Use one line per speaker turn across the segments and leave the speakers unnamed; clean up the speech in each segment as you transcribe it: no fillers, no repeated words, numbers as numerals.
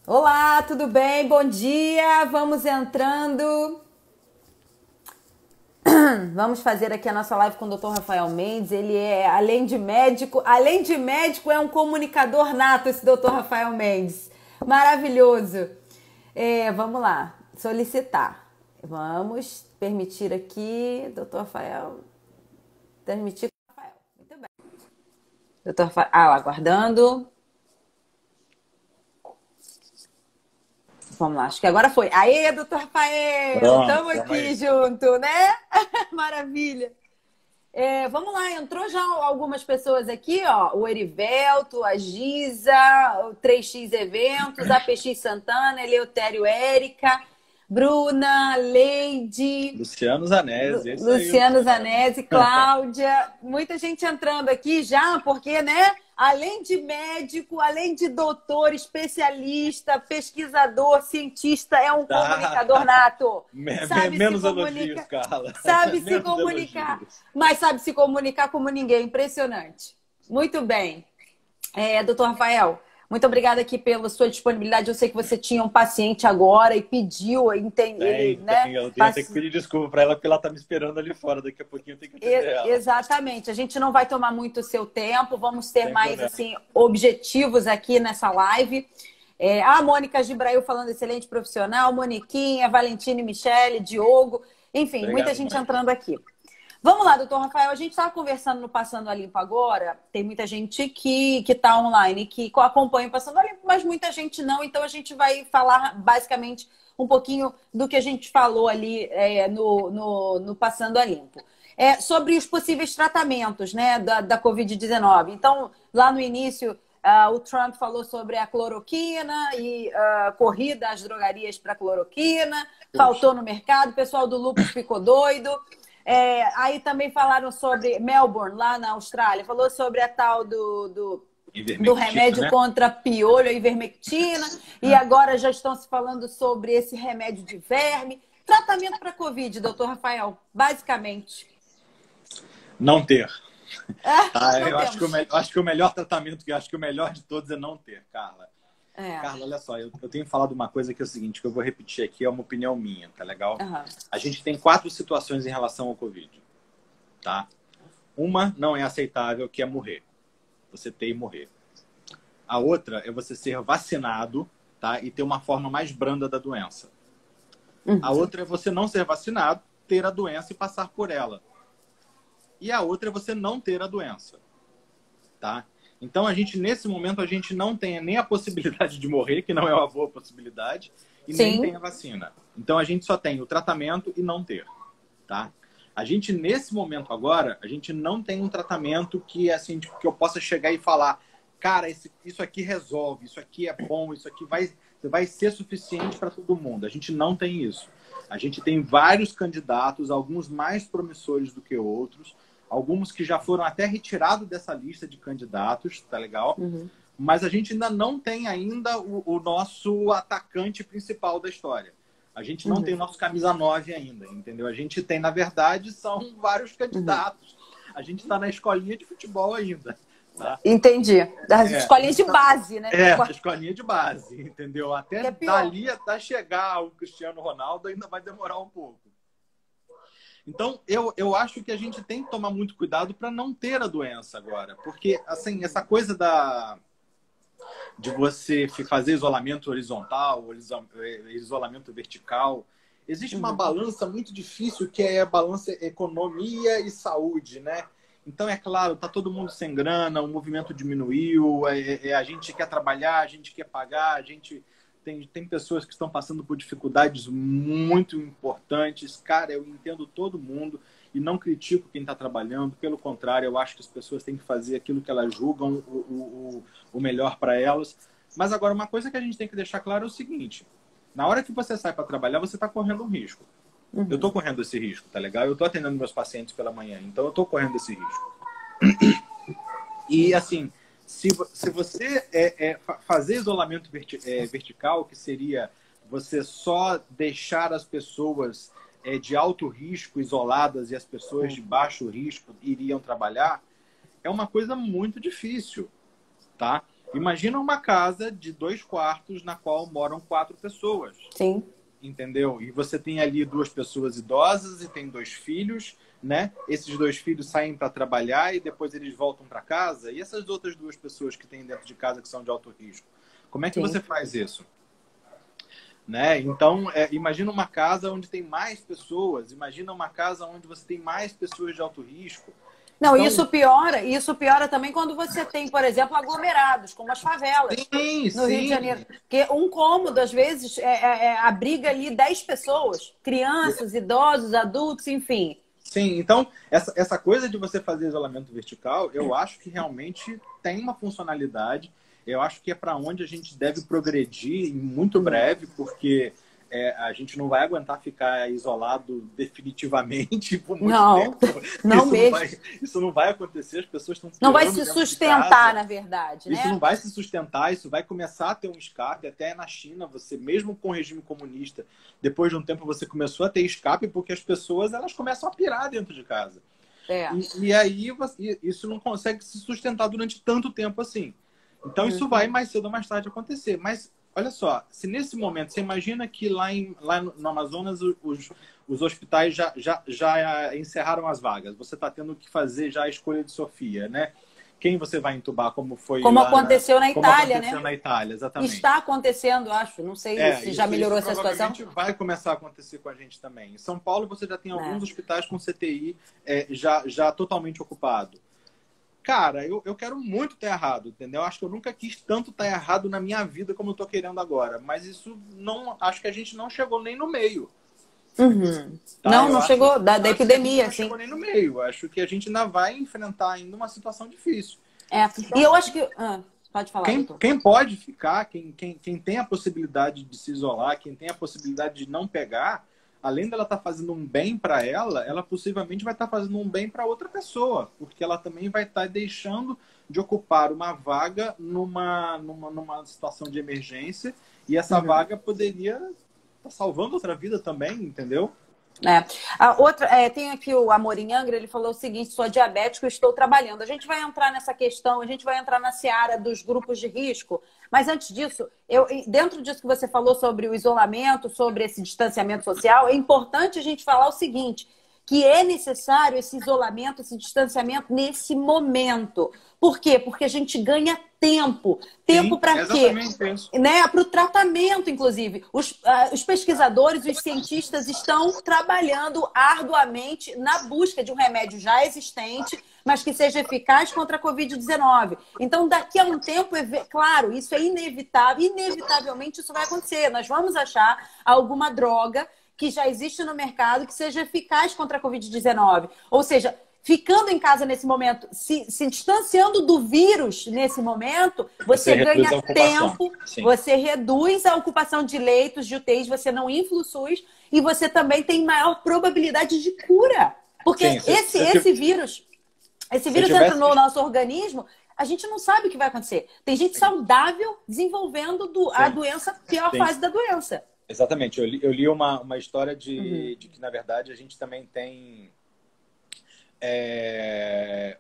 Olá, tudo bem? Bom dia. Vamos entrando. Vamos fazer aqui a nossa live com o Dr. Rafael Mendes. Ele é, além de médico, é um comunicador nato, esse Dr. Rafael Mendes. Maravilhoso. Vamos lá, solicitar. Vamos permitir aqui, Dr. Rafael. Permitir Rafael. Muito bem. Dr. Rafael, aguardando. Vamos lá, acho que agora foi. Aê, doutor Rafael! Estamos aqui junto, né? Maravilha! Vamos lá, entrou já algumas pessoas aqui, ó. O Erivelto, a Giza, o 3x Eventos, a PX Santana, Eleutério Érica, Bruna, Leide...
Luciano Zanesi.
Luciano Zanesi, Cláudia. Muita gente entrando aqui já, porque, né? Além de médico, além de doutor, especialista, pesquisador, cientista, é um comunicador nato.
Sabe menos elogios, Carla.
Sabe se comunicar. Mas sabe se comunicar como ninguém. Impressionante. Muito bem. Doutor Rafael, muito obrigada aqui pela sua disponibilidade. Eu sei que você tinha um paciente agora e pediu, né?
Eu tenho que pedir desculpa para ela, porque ela está me esperando ali fora. Daqui a pouquinho eu tenho que atender ela.
Exatamente. A gente não vai tomar muito o seu tempo. Vamos ter mais assim, objetivos aqui nessa live. A Mônica Gibrail falando excelente profissional. Moniquinha, Valentine, Michele, Diogo. Enfim, obrigado, muita gente entrando aqui. Vamos lá, doutor Rafael. A gente estava conversando no Passando a Limpo agora. Tem muita gente que está online, que acompanha o Passando a Limpo, mas muita gente não. Então, a gente vai falar basicamente um pouquinho do que a gente falou ali no Passando a Limpo. Sobre os possíveis tratamentos, né, da Covid-19. Então, lá no início, o Trump falou sobre a cloroquina e corrida às drogarias para cloroquina. Faltou no mercado. O pessoal do lúpus ficou doido. Aí também falaram sobre Melbourne, lá na Austrália. Falou sobre a tal do remédio, né, contra piolho, a ivermectina. E agora já estão se falando sobre esse remédio de verme. Tratamento para Covid, doutor Rafael, basicamente.
Não ter. Eu acho que o melhor tratamento, que eu acho que o melhor de todos é não ter, Carla. Carla, olha só, eu tenho falado uma coisa que é o seguinte, que eu vou repetir aqui, é uma opinião minha, tá legal? A gente tem 4 situações em relação ao Covid, tá? Uma não é aceitável, que é morrer. Você ter e morrer. A outra é você ser vacinado, tá? E ter uma forma mais branda da doença. A outra é você não ser vacinado, ter a doença e passar por ela. E a outra é você não ter a doença, tá? Então, nesse momento, a gente não tem nem a possibilidade de morrer, que não é uma boa possibilidade, e nem tem a vacina. Então, a gente só tem o tratamento e não ter, tá? Nesse momento agora, a gente não tem um tratamento que, assim, que eu possa chegar e falar, cara, isso aqui resolve, isso aqui é bom, isso aqui vai ser suficiente para todo mundo. A gente não tem isso. A gente tem vários candidatos, alguns mais promissores do que outros, alguns que já foram até retirados dessa lista de candidatos, tá legal? Mas a gente ainda não tem o nosso atacante principal da história. A gente não tem o nosso camisa 9 ainda, entendeu? A gente tem, na verdade, são vários candidatos. A gente está na escolinha de futebol ainda. Tá?
Entendi. Das escolinhas de base, né?
Da escolinha de base, entendeu? Até dali, até chegar o Cristiano Ronaldo, ainda vai demorar um pouco. Então, eu acho que a gente tem que tomar muito cuidado para não ter a doença agora. Porque, assim, essa coisa de você fazer isolamento horizontal, isolamento vertical, existe uma balança muito difícil, que é a balança economia e saúde, né? Então, é claro, tá todo mundo sem grana, o movimento diminuiu, a gente quer trabalhar, a gente quer pagar, a gente... Tem pessoas que estão passando por dificuldades muito importantes. Cara, eu entendo todo mundo e não critico quem está trabalhando. Pelo contrário, eu acho que as pessoas têm que fazer aquilo que elas julgam o melhor para elas. Mas agora, uma coisa que a gente tem que deixar claro é o seguinte. Na hora que você sai para trabalhar, você está correndo um risco. Eu estou correndo esse risco, tá legal? Eu estou atendendo meus pacientes pela manhã, então eu estou correndo esse risco. E, assim... Se você fazer isolamento vertical, que seria você só deixar as pessoas de alto risco isoladas e as pessoas de baixo risco iriam trabalhar, é uma coisa muito difícil, tá? Imagina uma casa de 2 quartos na qual moram 4 pessoas.
Sim.
Entendeu? E você tem ali 2 pessoas idosas e tem 2 filhos, né? Esses 2 filhos saem para trabalhar e depois eles voltam para casa. E essas outras 2 pessoas que tem dentro de casa que são de alto risco? Como é que você faz isso? Né? Então, imagina uma casa onde tem mais pessoas. Imagina uma casa onde você tem mais pessoas de alto risco.
Não, então, isso piora também quando você tem, por exemplo, aglomerados, como as favelas no Rio de Janeiro. Porque um cômodo, às vezes, abriga ali 10 pessoas, crianças, idosos, adultos, enfim.
Sim, então, essa coisa de você fazer isolamento vertical, eu acho que realmente tem uma funcionalidade. Eu acho que é para onde a gente deve progredir muito breve, porque a gente não vai aguentar ficar isolado definitivamente por muito tempo.
Não mesmo.
Isso não vai acontecer, as pessoas estão...
Não vai se sustentar, na verdade, né?
Isso não vai se sustentar, isso vai começar a ter um escape. Até na China, você mesmo com o regime comunista, depois de um tempo você começou a ter escape porque as pessoas elas começam a pirar dentro de casa. E aí isso não consegue se sustentar durante tanto tempo assim. Então isso vai mais cedo ou mais tarde acontecer. Mas olha só, se nesse momento, você imagina que lá no Amazonas os hospitais já encerraram as vagas. Você está tendo que fazer já a escolha de Sofia, né? Quem você vai entubar, como
aconteceu na Itália, né?
Na Itália, exatamente.
Está acontecendo, acho. Não sei se já melhorou essa situação.
Vai começar a acontecer com a gente também. Em São Paulo, você já tem alguns hospitais com CTI já totalmente ocupado. Cara, eu quero muito estar errado, entendeu? Acho que eu nunca quis tanto estar errado na minha vida como eu tô querendo agora. Mas isso não... Acho que a gente não chegou nem no meio.
Uhum. Tá? Não chegou da epidemia, assim.
Não chegou nem no meio. Acho que a gente ainda vai enfrentar ainda uma situação difícil.
Então, e eu acho que... pode falar,
quem pode ficar, quem tem a possibilidade de se isolar, quem tem a possibilidade de não pegar... Além dela estar fazendo um bem para ela possivelmente vai estar fazendo um bem para outra pessoa, porque ela também vai estar deixando de ocupar uma vaga numa situação de emergência e essa vaga poderia estar salvando outra vida também, entendeu?
A outra, tem aqui o Amorim Angra, ele falou o seguinte: sou diabético e estou trabalhando. A gente vai entrar nessa questão, a gente vai entrar na seara dos grupos de risco, mas antes disso, dentro disso que você falou sobre o isolamento, sobre esse distanciamento social, é importante a gente falar o seguinte, que é necessário esse isolamento, esse distanciamento nesse momento. Por quê? Porque a gente ganha tempo. Tempo para quê? Né? Para o tratamento, inclusive. Os pesquisadores, os cientistas estão trabalhando arduamente na busca de um remédio já existente, mas que seja eficaz contra a Covid-19. Então, daqui a um tempo, claro, isso é inevitável. Inevitavelmente isso vai acontecer. Nós vamos achar alguma droga que já existe no mercado que seja eficaz contra a Covid-19. Ou seja, ficando em casa nesse momento, se distanciando do vírus nesse momento, você ganha tempo, você reduz a ocupação de leitos, de UTIs, você não infla o SUS e você também tem maior probabilidade de cura. Porque esse vírus entra no nosso organismo, a gente não sabe o que vai acontecer. Tem gente saudável desenvolvendo a doença, pior fase da doença.
Exatamente. Eu li uma história de que, na verdade, a gente também tem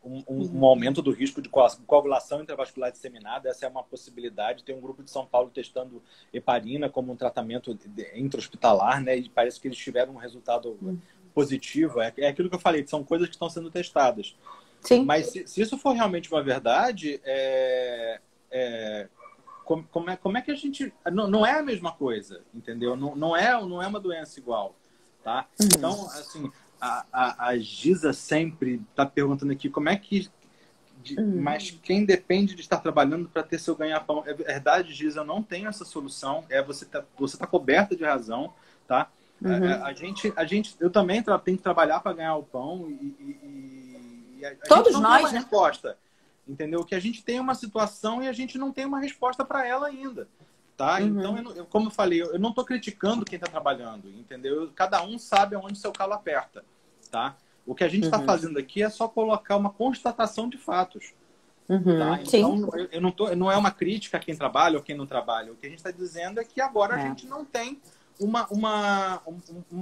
um aumento do risco de coagulação intravascular disseminada. Essa é uma possibilidade. Tem um grupo de São Paulo testando heparina como um tratamento intra-hospitalar, né? E parece que eles tiveram um resultado positivo. É aquilo que eu falei, são coisas que estão sendo testadas.
Sim.
Mas se isso for realmente uma verdade, como é que a gente... Não é a mesma coisa, entendeu? Não é uma doença igual, tá? Então, assim, a Giza sempre está perguntando aqui como é que... Mas quem depende de estar trabalhando para ter seu ganha-pão? É verdade, Giza, eu não tenho essa solução. Você tá coberta de razão, tá? Eu também tenho que trabalhar para ganhar o pão e
todos nós, né?
Resposta. Entendeu? Que a gente tem uma situação e a gente não tem uma resposta para ela ainda, tá? Então, como eu falei, eu não estou criticando quem está trabalhando, entendeu? Cada um sabe aonde seu calo aperta, tá? O que a gente está fazendo aqui é só colocar uma constatação de fatos, tá? Então, não é uma crítica a quem trabalha ou quem não trabalha. O que a gente está dizendo é que agora a gente não tem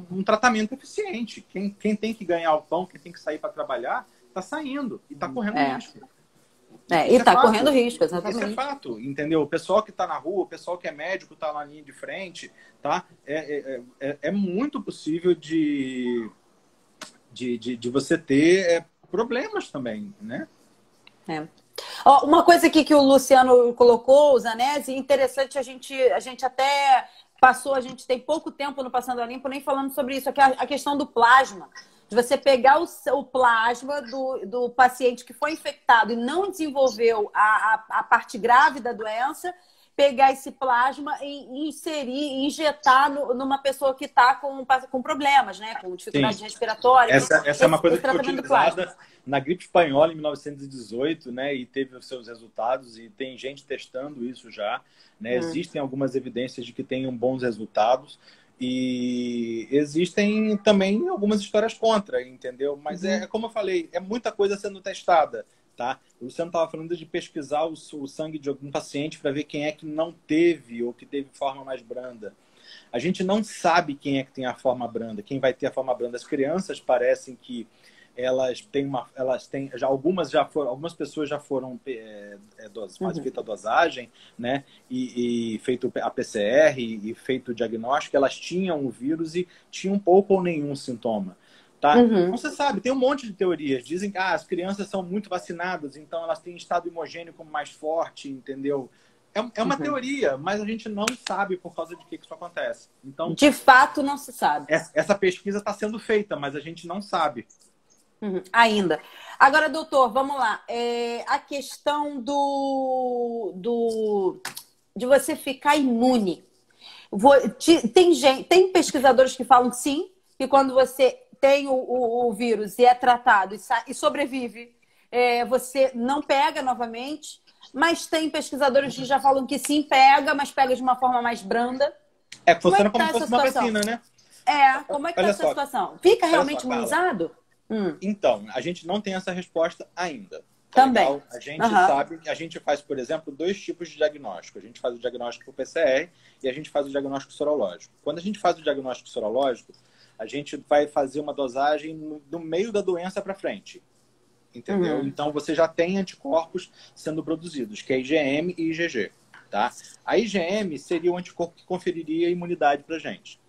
um tratamento eficiente. Quem tem que ganhar o pão, quem tem que sair para trabalhar, está saindo e está correndo risco.
E está correndo risco, exatamente.
Isso é fato, entendeu? O pessoal que está na rua, o pessoal que é médico, está na linha de frente, tá? É muito possível de você ter problemas também, né?
Uma coisa aqui que o Luciano colocou, o Zanesi, interessante, a gente até passou, a gente tem pouco tempo no Passando a Limpo nem falando sobre isso, aqui a questão do plasma. De você pegar o plasma do paciente que foi infectado e não desenvolveu a parte grave da doença, pegar esse plasma e injetar numa pessoa que está com problemas, né? Com dificuldade respiratória.
Essa é uma coisa que foi utilizada na gripe espanhola em 1918, né? E teve os seus resultados e tem gente testando isso já, né? Existem algumas evidências de que tenham bons resultados e existem também algumas histórias contra, entendeu? Mas é como eu falei, é muita coisa sendo testada. Tá? O Luciano estava falando de pesquisar o sangue de algum paciente para ver quem é que não teve ou que teve forma mais branda. A gente não sabe quem é que tem a forma branda, quem vai ter a forma branda. As crianças parecem que elas têm algumas pessoas já foram feita a dosagem, né? E feito a PCR e feito o diagnóstico, elas tinham o vírus e tinham pouco ou nenhum sintoma. Tá? Então, você sabe, tem um monte de teorias. Dizem que as crianças são muito vacinadas, então elas têm estado imogêneo como mais forte, entendeu? É uma teoria, mas a gente não sabe por causa de que isso acontece. Então,
de fato, não se sabe.
Essa pesquisa está sendo feita, mas a gente não sabe.
Ainda. Agora, doutor, vamos lá. A questão de você ficar imune. Tem pesquisadores que falam que sim, que quando você tem o vírus e é tratado e sobrevive, você não pega novamente, mas tem pesquisadores que já falam que sim, pega, mas pega de uma forma mais branda.
Funciona como se fosse uma vacina, né?
Como é que está essa situação? Fica realmente imunizado?
Então, a gente não tem essa resposta ainda.
Também.
Legal? A gente sabe que a gente faz, por exemplo, 2 tipos de diagnóstico. A gente faz o diagnóstico por PCR e a gente faz o diagnóstico sorológico. Quando a gente faz o diagnóstico sorológico, a gente vai fazer uma dosagem no meio da doença para frente. Entendeu? Então, você já tem anticorpos sendo produzidos, que é IgM e IgG. Tá? A IgM seria o anticorpo que conferiria imunidade para a gente.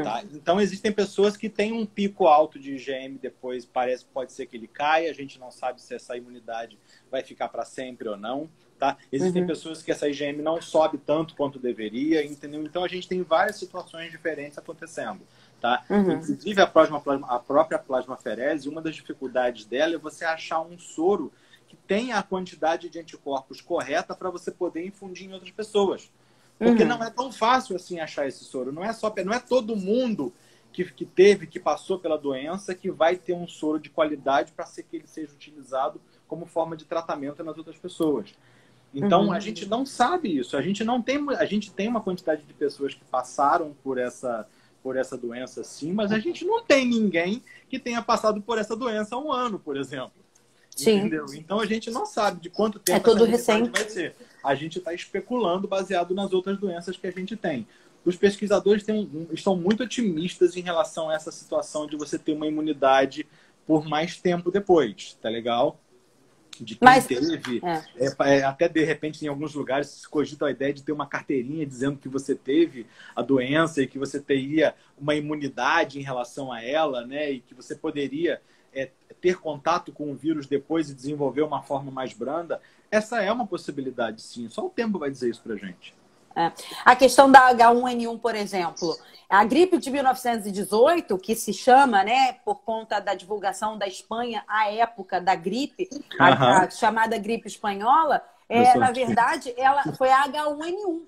Tá? Então, existem pessoas que têm um pico alto de IgM, depois pode ser que ele caia, a gente não sabe se essa imunidade vai ficar para sempre ou não. Tá? Existem pessoas que essa IgM não sobe tanto quanto deveria, entendeu? Então, a gente tem várias situações diferentes acontecendo. Tá? Inclusive, a própria plasmaferese, uma das dificuldades dela é você achar um soro que tenha a quantidade de anticorpos correta para você poder infundir em outras pessoas. Porque não é tão fácil assim achar esse soro. Não é todo mundo que passou pela doença que vai ter um soro de qualidade para que ele seja utilizado como forma de tratamento nas outras pessoas. Então, a gente não sabe isso. A gente tem uma quantidade de pessoas que passaram por essa doença, sim, mas a gente não tem ninguém que tenha passado por essa doença há 1 ano, por exemplo.
Sim.
Entendeu? Então, a gente não sabe de quanto tempo
essa imunidade
vai ser. A gente está especulando baseado nas outras doenças que a gente tem. Os pesquisadores estão muito otimistas em relação a essa situação de você ter uma imunidade por mais tempo depois, tá legal? De quem teve, até de repente em alguns lugares se cogita a ideia de ter uma carteirinha dizendo que você teve a doença e que você teria uma imunidade em relação a ela, né? E que você poderia ter contato com o vírus depois e desenvolver uma forma mais branda. Essa é uma possibilidade, sim. Só o tempo vai dizer isso pra gente.
A questão da H1N1, por exemplo, a gripe de 1918, que se chama, né, por conta da divulgação da Espanha, à época da gripe, a chamada gripe espanhola, na verdade, ela foi a H1N1.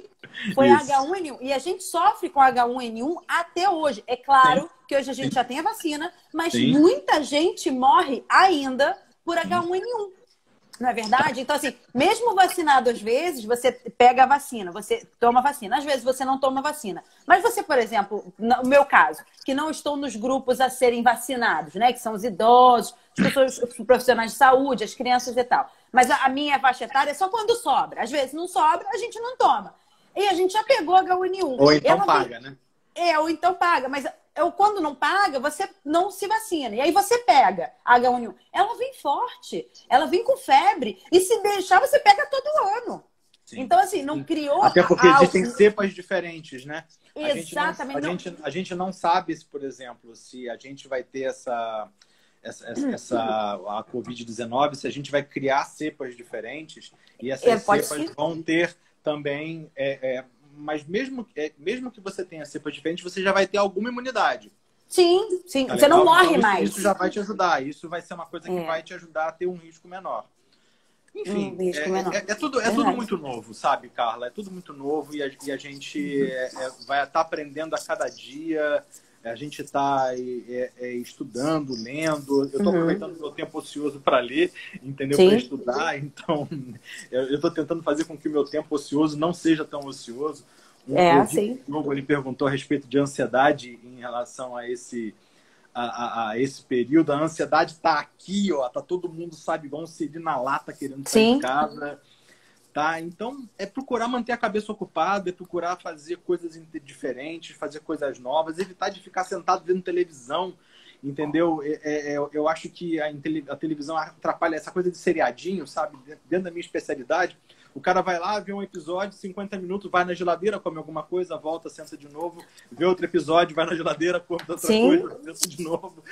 Foi a H1N1. E a gente sofre com a H1N1 até hoje. É claro que hoje a gente já tem a vacina, mas muita gente morre ainda por H1N1. Não é verdade? Então, assim, mesmo vacinado, às vezes, você pega a vacina, você toma a vacina. Às vezes, você não toma a vacina. Mas você, por exemplo, no meu caso, que não estou nos grupos a serem vacinados, né? Que são os idosos, as pessoas, os profissionais de saúde, as crianças e tal. Mas a minha faixa etária é só quando sobra. Às vezes não sobra, a gente não toma. E a gente já pegou H1N1.
Ou então paga, né?
ou então paga. Mas quando não paga, você não se vacina. E aí você pega a H1N1. Ela vem forte, ela vem com febre. E se deixar, você pega todo ano. Sim, então, assim, não criou...
Até porque existem cepas diferentes, né?
Exatamente.
A gente não sabe, se, por exemplo, se a gente vai ter a Covid-19, se a gente vai criar cepas diferentes e essas cepas vão ter também... mas mesmo que você tenha cepas diferentes, você já vai ter alguma imunidade.
Sim, sim. Tá, você não morre
então,
mais.
Isso já vai te ajudar. Isso vai ser uma coisa que vai te ajudar a ter um risco menor. Enfim, é tudo muito novo, sabe, Carla? É tudo muito novo e a gente vai estar aprendendo a cada dia. A gente está estudando, lendo. Eu estou aproveitando o meu tempo ocioso para ler, entendeu? Para estudar. Então, eu estou tentando fazer com que o meu tempo ocioso não seja tão ocioso. Ele perguntou a respeito de ansiedade em relação a esse período. A ansiedade está aqui, ó. Tá todo mundo, sabe, igual um siri na lata querendo sair de casa. Tá? Então, é procurar manter a cabeça ocupada, é procurar fazer coisas diferentes, fazer coisas novas, evitar de ficar sentado vendo televisão, entendeu? Eu acho que a televisão atrapalha essa coisa de seriadinho, sabe? Dentro da minha especialidade, o cara vai lá, vê um episódio, 50 minutos, vai na geladeira, come alguma coisa, volta, senta de novo, vê outro episódio, vai na geladeira, come outra coisa, senta de novo.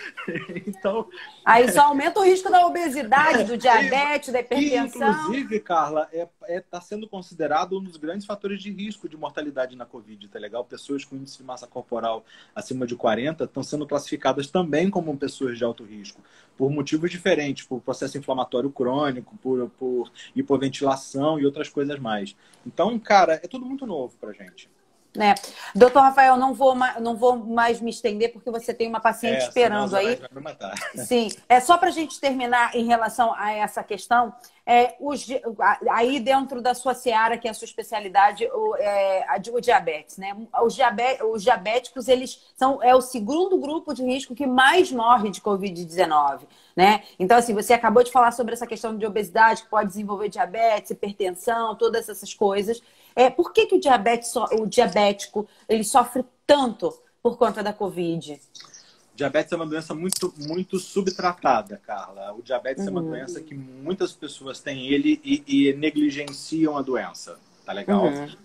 Então... Aí
só aumenta o risco da obesidade, do diabetes, da hipertensão.
Inclusive, Carla, está sendo considerado um dos grandes fatores de risco de mortalidade na Covid, tá legal? Pessoas com índice de massa corporal acima de 40 estão sendo classificadas também como pessoas de alto risco, por motivos diferentes, por processo inflamatório crônico, por hipoventilação e outras coisas mais. Então, cara, é tudo muito novo pra gente.
Doutor Rafael, não vou mais me estender porque você tem uma paciente esperando aí.
Vai me matar.
Sim, só para a gente terminar em relação a essa questão, aí dentro da sua seara, que é a sua especialidade, o diabetes, né? Os diabéticos, eles são o segundo grupo de risco que mais morre de Covid-19, né? Então, assim, você acabou de falar sobre essa questão de obesidade, que pode desenvolver diabetes, hipertensão, todas essas coisas. Por que o diabético ele sofre tanto por conta da Covid?
Diabetes é uma doença muito, muito subtratada, Carla. O diabetes é uma doença que muitas pessoas têm ele e negligenciam a doença. Tá legal?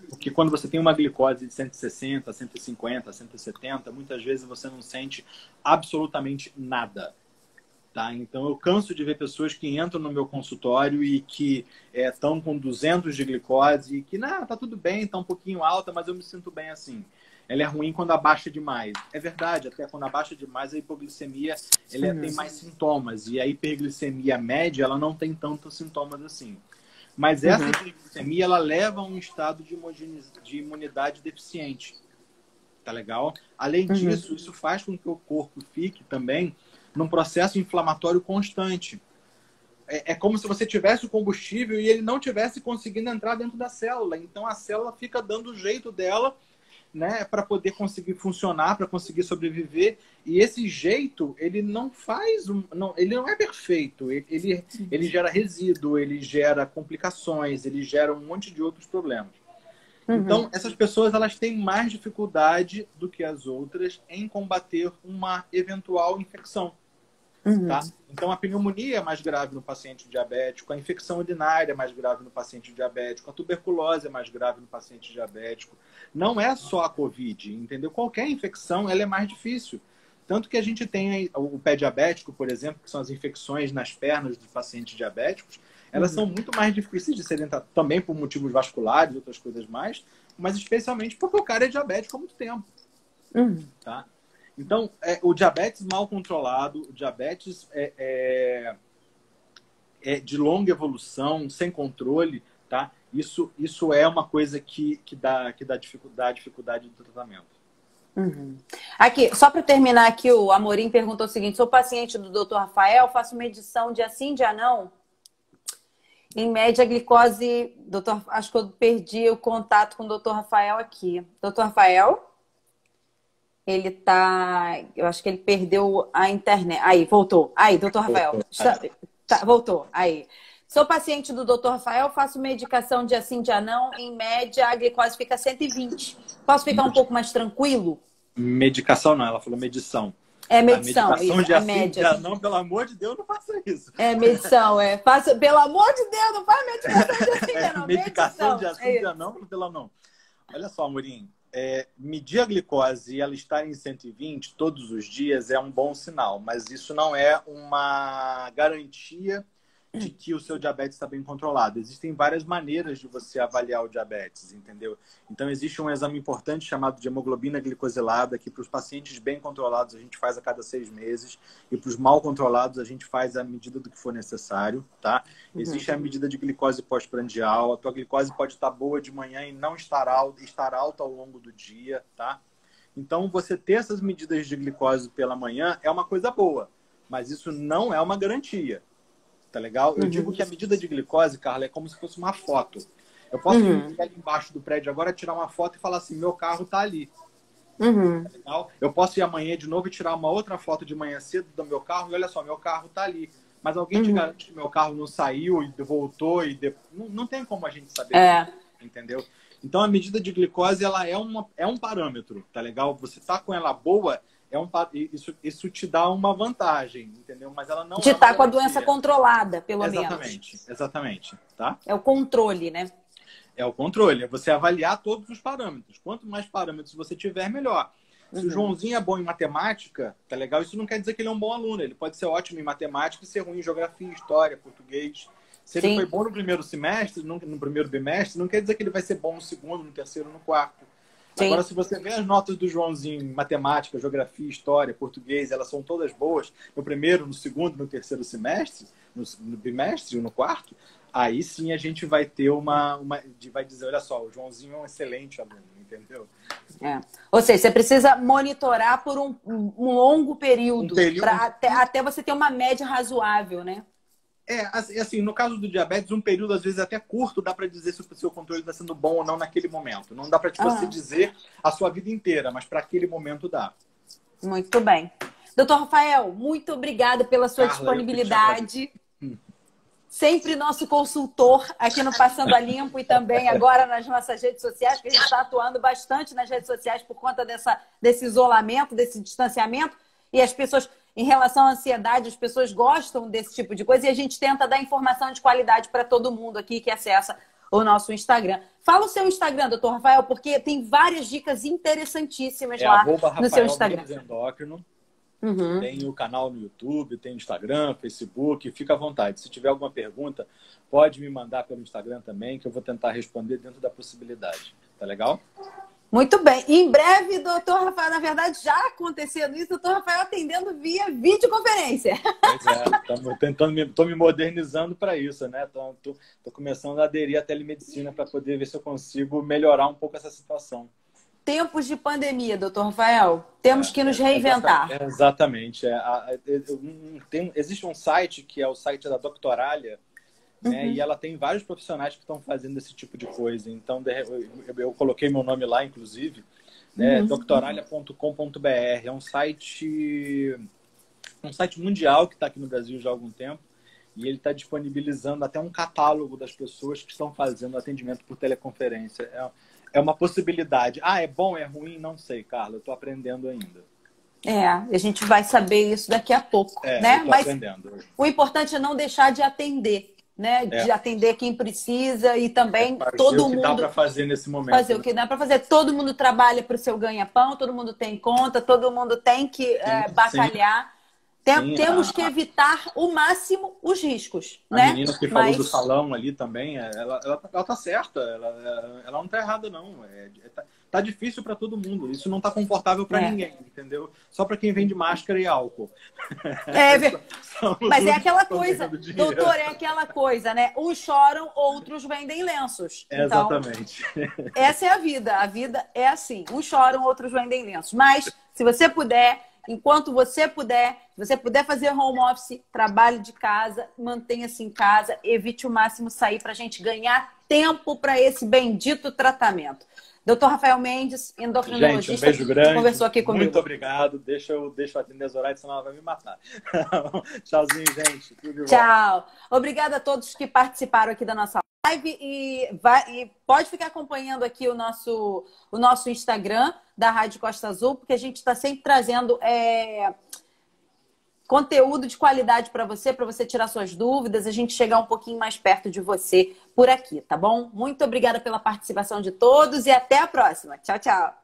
Porque quando você tem uma glicose de 160, 150, 170, muitas vezes você não sente absolutamente nada. Tá? Então, eu canso de ver pessoas que entram no meu consultório e que estão com 200 de glicose e que, tá tudo bem, tá um pouquinho alta, mas eu me sinto bem assim. Ela é ruim quando abaixa demais. É verdade, até quando abaixa demais, a hipoglicemia tem mais sintomas. E a hiperglicemia média, ela não tem tantos sintomas assim. Mas essa hiperglicemia, ela leva a um estado de imunidade deficiente. Tá legal? Além disso, isso faz com que o corpo fique também num processo inflamatório constante. É como se você tivesse o combustível e ele não tivesse conseguindo entrar dentro da célula. Então, a célula fica dando o jeito dela, né, para poder conseguir funcionar, para conseguir sobreviver. E esse jeito, ele não ele não é perfeito. Ele gera resíduo, ele gera complicações, ele gera um monte de outros problemas. Então, essas pessoas, elas têm mais dificuldade do que as outras em combater uma eventual infecção. Tá? Então, a pneumonia é mais grave no paciente diabético, a infecção urinária é mais grave no paciente diabético, a tuberculose é mais grave no paciente diabético. Não é só a Covid, entendeu? Qualquer infecção, ela é mais difícil. Tanto que a gente tem o pé diabético, por exemplo, que são as infecções nas pernas dos pacientes diabéticos, elas são muito mais difíceis de serem tratadas, também por motivos vasculares e outras coisas mais, mas especialmente porque o cara é diabético há muito tempo. Tá? Então, o diabetes mal controlado, o diabetes de longa evolução, sem controle, tá? Isso é uma coisa que dá dificuldade do tratamento.
Aqui, só para terminar aqui, o Amorim perguntou o seguinte: sou paciente do Dr. Rafael, faço medição dia sim, dia não? Em média, a glicose... acho que eu perdi o contato com o Dr. Rafael aqui. Dr. Rafael? Ele tá... Eu acho que ele perdeu a internet. Aí, voltou. Aí, doutor Rafael. Voltou. Aí. Sou paciente do doutor Rafael, faço medicação dia sim, dia não. Em média, a glicose fica 120. Posso ficar um pouco mais tranquilo?
Medicação não, ela falou medição.
É medição,
a medicação
isso,
de
a
assim,
média.
Não, pelo amor de Deus, não faça isso.
É medição, Faça, pelo amor de Deus, não faz medicação de assim, não.
Medicação
medição,
de assim, não, pelo não. Olha só, Amorim, medir a glicose e ela estar em 120 todos os dias é um bom sinal, mas isso não é uma garantia de que o seu diabetes está bem controlado. Existem várias maneiras de você avaliar o diabetes, entendeu? Então, existe um exame importante chamado de hemoglobina glicosilada, que para os pacientes bem controlados a gente faz a cada 6 meses, e para os mal controlados a gente faz à medida do que for necessário, tá? Existe a medida de glicose pós-prandial, a tua glicose pode estar boa de manhã e não estar alta ao longo do dia, tá? Então, você ter essas medidas de glicose pela manhã é uma coisa boa, mas isso não é uma garantia. Tá legal? Eu digo que a medida de glicose, Carla, é como se fosse uma foto. Eu posso ir ali embaixo do prédio agora, tirar uma foto e falar assim, meu carro tá ali. Tá legal? Eu posso ir amanhã de novo e tirar uma outra foto de manhã cedo do meu carro e olha só, meu carro tá ali. Mas alguém te garante que meu carro não saiu e voltou e não tem como a gente saber. Entendeu? Então a medida de glicose ela é um parâmetro, tá legal? Você tá com ela boa, isso te dá uma vantagem, entendeu? Mas ela não
de estar com a doença controlada, pelo menos.
Exatamente, tá?
É o controle, né?
É o controle, é você avaliar todos os parâmetros. Quanto mais parâmetros você tiver, melhor. Se o Joãozinho é bom em matemática, tá legal? Isso não quer dizer que ele é um bom aluno. Ele pode ser ótimo em matemática e ser ruim em geografia, história, português. Se ele foi bom no primeiro semestre, no primeiro bimestre, não quer dizer que ele vai ser bom no segundo, no terceiro, no quarto. Sim. Agora, se você vê as notas do Joãozinho em matemática, geografia, história, português, elas são todas boas no primeiro, no segundo, no terceiro semestre, no bimestre, no quarto, aí sim a gente vai ter vai dizer, olha só, o Joãozinho é um excelente aluno, entendeu?
Ou seja, você precisa monitorar por um longo período, até você ter uma média razoável, né?
Assim, no caso do diabetes, um período, às vezes, até curto, dá para dizer se o seu controle está sendo bom ou não naquele momento. Não dá para você dizer a sua vida inteira, mas para aquele momento dá.
Muito bem. Doutor Rafael, muito obrigada pela sua disponibilidade. Sempre nosso consultor aqui no Passando a Limpo e também agora nas nossas redes sociais, que a gente está atuando bastante nas redes sociais por conta desse isolamento, desse distanciamento. E as pessoas, em relação à ansiedade, as pessoas gostam desse tipo de coisa e a gente tenta dar informação de qualidade para todo mundo aqui que acessa o nosso Instagram. Fala o seu Instagram, doutor Rafael, porque tem várias dicas interessantíssimas lá no seu Instagram. Tem o canal no YouTube, tem Instagram, Facebook, fica à vontade. Se tiver alguma pergunta, pode me mandar pelo Instagram também, que eu vou tentar responder dentro da possibilidade. Tá legal? Muito bem. Em breve, doutor Rafael, na verdade, já acontecendo isso, doutor Rafael atendendo via videoconferência.
Pois estou me modernizando para isso, né? Tô começando a aderir à telemedicina para poder ver se eu consigo melhorar um pouco essa situação.
Tempos de pandemia, doutor Rafael. Temos que nos reinventar.
Exatamente. Existe um site que é o site da Doctoralia, né? E ela tem vários profissionais que estão fazendo esse tipo de coisa. Então, eu coloquei meu nome lá, inclusive, né? Doctoralia.com.br. É um site mundial que está aqui no Brasil já há algum tempo. E ele está disponibilizando até um catálogo das pessoas que estão fazendo atendimento por teleconferência. É uma possibilidade. É bom, é ruim? Não sei, Carla. Eu estou aprendendo ainda.
A gente vai saber isso daqui a pouco, né?
Mas aprendendo.
O importante é não deixar de atender, né? De atender quem precisa e também todo mundo... Fazer o que dá
para fazer nesse momento.
Fazer o que dá para fazer. Todo mundo trabalha para o seu ganha-pão, todo mundo tem conta, todo mundo tem que batalhar. Temos que evitar o máximo os riscos, né?
A menina que falou do salão ali também, ela tá certa, ela não tá errada, não. Tá difícil para todo mundo, isso não tá confortável para ninguém, entendeu? Só para quem vende máscara e álcool.
Mas é aquela coisa, doutor, é aquela coisa, né? Uns choram, outros vendem lenços. Então,
exatamente.
Essa é a vida é assim, uns choram, outros vendem lenços. Mas, se você puder... Enquanto você puder fazer home office, trabalhe de casa, mantenha-se em casa, evite o máximo sair para a gente ganhar tempo para esse bendito tratamento. Dr. Rafael Mendes, endocrinologista,
gente, um beijo grande,
conversou aqui comigo.
Muito obrigado. Deixa eu atender as horários, senão ela vai me matar. Tchauzinho, gente. Tudo de
Tchau. Obrigada a todos que participaram aqui da nossa e pode ficar acompanhando aqui o nosso Instagram da Rádio Costa Azul, porque a gente está sempre trazendo conteúdo de qualidade para você tirar suas dúvidas, a gente chegar um pouquinho mais perto de você por aqui, tá bom? Muito obrigada pela participação de todos e até a próxima. Tchau, tchau.